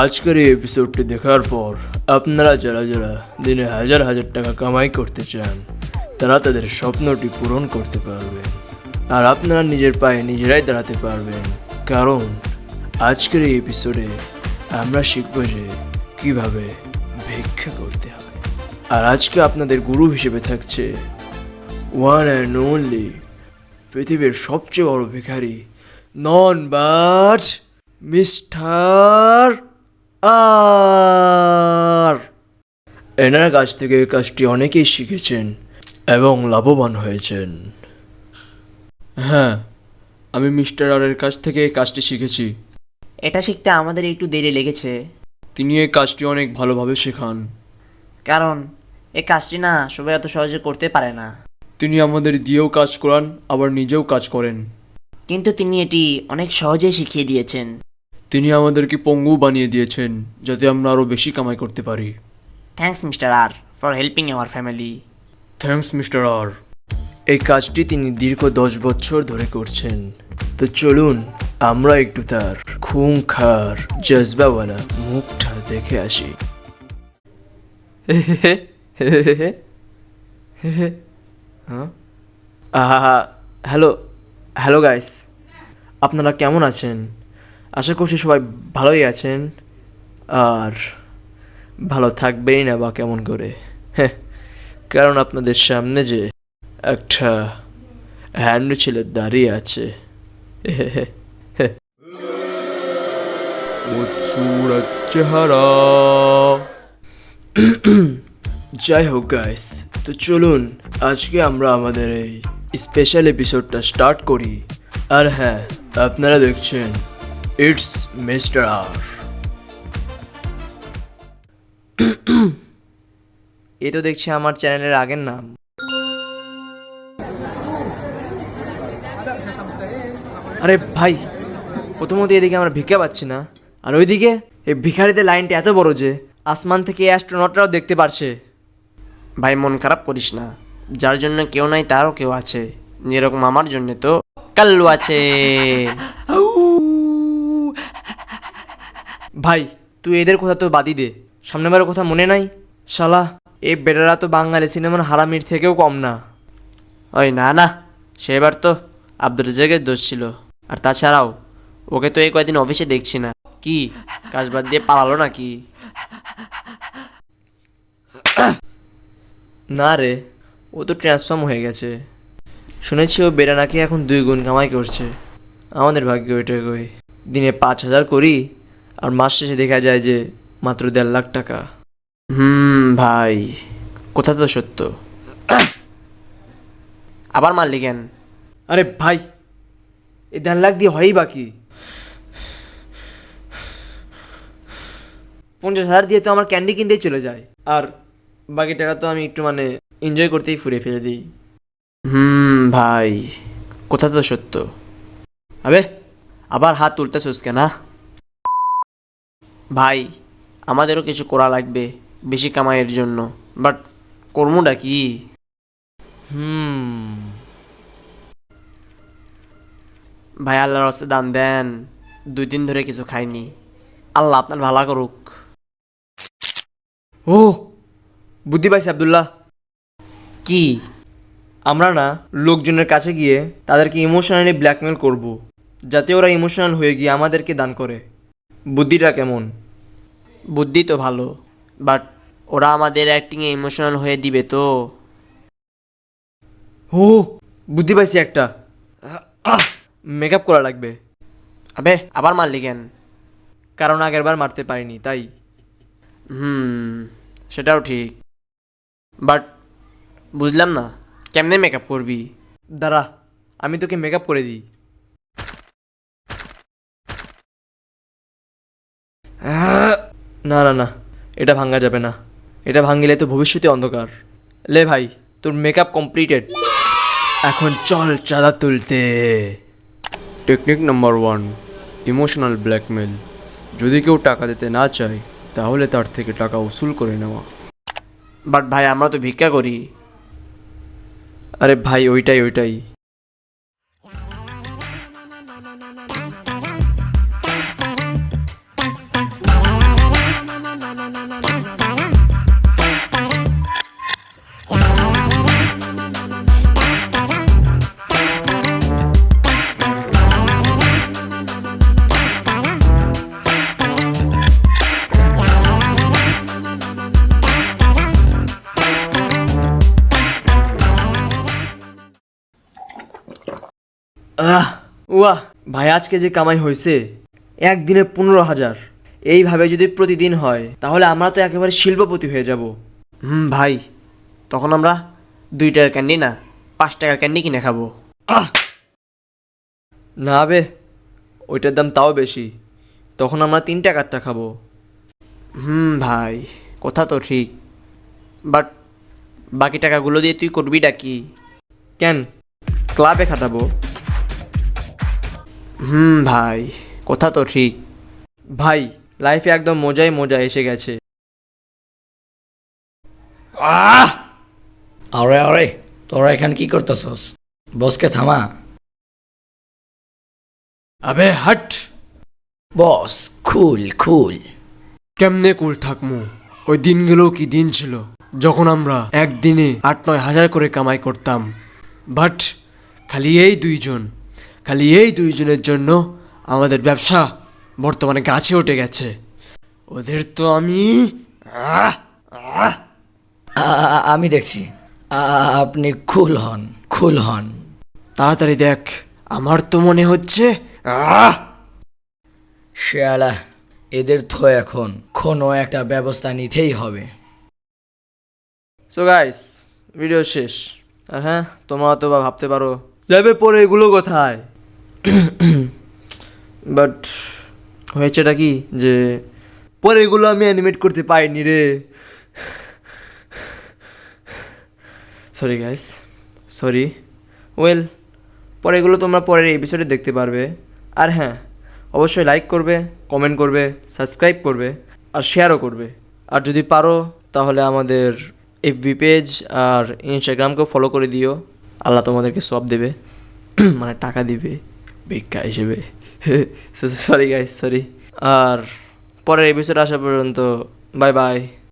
আজকের এই এপিসোডটি দেখার পর আপনারা যারা যারা দিনে হাজার হাজার টাকা কামাই করতে চান তারা তাদের স্বপ্নটি পূরণ করতে পারবেন, আর আপনারা নিজের পায়ে নিজেরাই দাঁড়াতে পারবেন। কারণ আজকের এই এপিসোডে আমরা শিখব যে কীভাবে ভিক্ষা করতে হয়। আর আজকে আপনাদের গুরু হিসেবে থাকছে ওয়ান অ্যান্ড অনলি পৃথিবীর সবচেয়ে বড় ভিখারি, নন বাট মিস্টার আর। এনার কাছ থেকে এই কাজটি অনেকেই শিখেছেন এবং লাভবান হয়েছেন। হ্যাঁ, আমি মিস্টার আরের কাছ থেকে এই কাজটি শিখেছি। এটা শিখতে আমাদের একটু দেরি লেগেছে, তিনি এই কাজটি অনেক ভালোভাবে শেখান। কারণ এই কাজটি না সবাই এত সহজে করতে পারে না। তিনি আমাদের দিয়েও কাজ করান, আবার নিজেও কাজ করেন। কিন্তু তিনি এটি অনেক সহজেই শিখিয়ে দিয়েছেন। তিনি আমাদেরকে পঙ্গু বানিয়ে দিয়েছেন যাতে আমরা আরও বেশি কামাই করতে পারি। Thanks mister R for helping our family. Thanks mister R. এই কাজটি তিনি দীর্ঘ 10 বছর ধরে করছেন। তো চলুন আমরা একটু তার খুংখার জজবাওয়ালা মুখটা দেখে আসি। হ্যালো হ্যালো গাইস, আপনারা কেমন আছেন? আশা করছি সবাই ভালোই আছেন, আর ভালো থাকবেই না বা কেমন করে। কারণ আপনাদের সামনে যে একটা হ্যান্ডু ছেলে দাঁড়িয়ে আছে। চেহারা। যাই হোক গাইস, তো চলুন আজকে আমরা আমাদের এই স্পেশাল এপিসোডটা স্টার্ট করি। আর হ্যাঁ, আপনারা দেখছেন ইটস মিস্টার আর। এ তো দেখছি আমার চ্যানেলের আগের নাম। আরে ভাই, প্রথমত এদিকে আমরা ভিক্ষা পাচ্ছি না, আর ওইদিকে এই ভিখারিদের লাইনটা এত বড় যে আসমান থেকে অ্যাস্ট্রোনটরাও দেখতে পারছে। ভাই মন খারাপ করিস না, যার জন্য কেউ নাই তারও কেউ আছে। যেরকম আমার জন্য তো কাল্লু আছে। ভাই তুই এদের কথা তো বাদই দে, সামনেবারের কথা মনে নাই? শালা এই বেটারা তো বাঙালি সিনেমার হারামির থেকেও কম না। ওই না না, সেবার তো আব্দুল রাজ্জাকের দোষ ছিল। আর তাছাড়াও ওকে তো এই কয়েকদিন অফিসে দেখছি না। কি কাজ বাদ দিয়ে পালালো নাকি? না রে, ও তো ট্রান্সফর্ম হয়ে গেছে। শুনেছি ও বেটা নাকি এখন 2 গুণ কামাই করছে। আমাদের ভাগ্য ওইটা কই, দিনে 5,000 করি আর মাস শেষে দেখা যায় যে মাত্র 1.5 লাখ টাকা। ভাই কথা তো সত্য। আবার মারলি কেন? আরে ভাই, এই 1.5 লাখ দিয়ে হয়ই বাকি 50,000 দিয়ে তো আমার ক্যান্ডি কিনতেই চলে যায়, আর বাকি টাকা তো আমি একটু এনজয় করতেই ফুরে ফেলে দিই। ভাই কথা তো সত্য। আবে আবার হাত তুলতেছিস কেন? ভাই আমাদেরও কিছু করা লাগবে বেশি কামাইয়ের জন্য, বাট কর্মটা কি? ভাই আল্লাহর হস্তে দান দেন, 2 দিন ধরে কিছু খাইনি। আল্লাহ আপনার ভালো করুক। ও বুদ্ধি পাইছি আব্দুল্লাহ। কি? আমরা না লোকজনের কাছে গিয়ে তাদেরকে ইমোশনালি ব্ল্যাকমেল করব, যাতে ওরা ইমোশনাল হয়ে গিয়ে আমাদেরকে দান করে। বুদ্ধিটা কেমন? বুদ্ধি তো ভালো, বাট ওরা আমাদের অ্যাক্টিংয়ে ইমোশনাল হয়ে দিবে তো? ও বুদ্ধি পাইছি একটা, মেকআপ করা লাগবে। আবে আবার মারলি কেন? কারণ আগের বার মারতে পারিনি তাই। সেটাও ঠিক, বাট বুঝলাম না কেমনে মেকআপ করবি? দাঁড়া, আমি তোকে মেকআপ করে দিই। না না না, এটা ভাঙা যাবে না। এটা ভাঙিলে তো ভবিষ্যতে অন্ধকার। লে ভাই, তোর মেকআপ কমপ্লিটেড। এখন চল চাঁদা তুলতে। Technique number 1, emotional blackmail. যদি কেউ টাকা দিতে না চায় তাহলে তার থেকে টাকা উসুল করে নেওয়া। বাট ভাই আমরা তো ভিক্ষা করি। আরে ভাই ওইটাই। ওয়াহ ভাই, আজকে যে কামাই হয়েছে, একদিনে 15,000। এইভাবে যদি প্রতিদিন হয় তাহলে আমরা তো একেবারে শিল্পপতি হয়ে যাব। ভাই, তখন আমরা 2 টাকার ক্যান্ডি না 5 টাকার ক্যান্ডি কিনে খাবো। না বে, ওইটার দাম তাও বেশি। তখন আমরা 3 টাকারটা খাবো। ভাই, কথা তো ঠিক, বাট বাকি টাকাগুলো দিয়ে তুই করবিটা কি? কেন, ক্লাবে খাটাবো। ভাই, কথা তো ঠিক। ভাই, লাইফে একদম মজাই মজা এসে গেছে। আরে আরে, তোরা এখানে কি করতেছস? বসকে থামা। আবে হাট। বস, খুল খুল। কেমনে কুল থাকমু? ওই দিনগুলো কি দিন ছিল যখন আমরা একদিনে 8-9 হাজার করে কামাই করতাম। বাট খালি এই দুইজনের জন্য আমাদের ব্যবসা বর্তমানে গাছে উঠে গেছে। ওদের তো আমি আমি দেখছি। আপনি খুল হন, খুল হন। তাড়াতাড়ি দেখ, আমার তো মনে হচ্ছে শেয়ালা, এদের তো এখন কোনো একটা ব্যবস্থা নিতেই হবে। সো গাইস, ভিডিও শেষ। আর হ্যাঁ, তোমরা তো বা ভাবতে পারো যাবে পরে এগুলো কোথায়। বাট হয়েছেটা কি যে পরে এগুলো আমি অ্যানিমেট করতে পারিনি রে। Sorry guys, sorry. ওয়েল, পরে এগুলো তোমরা পরের এপিসোডে দেখতে পারবে। আর হ্যাঁ, অবশ্যই লাইক করবে, কমেন্ট করবে, সাবস্ক্রাইব করবে আর শেয়ারও করবে। আর যদি পারো তাহলে আমাদের এফবি পেজ আর ইনস্টাগ্রামকেও ফলো করে দিও। আল্লাহ তোমাদেরকে সব দেবে, মানে টাকা দিবে ভিক্ষা হিসেবে। Sorry guys, sorry. আর পরের এপিসোড আসা পর্যন্ত বাই বাই।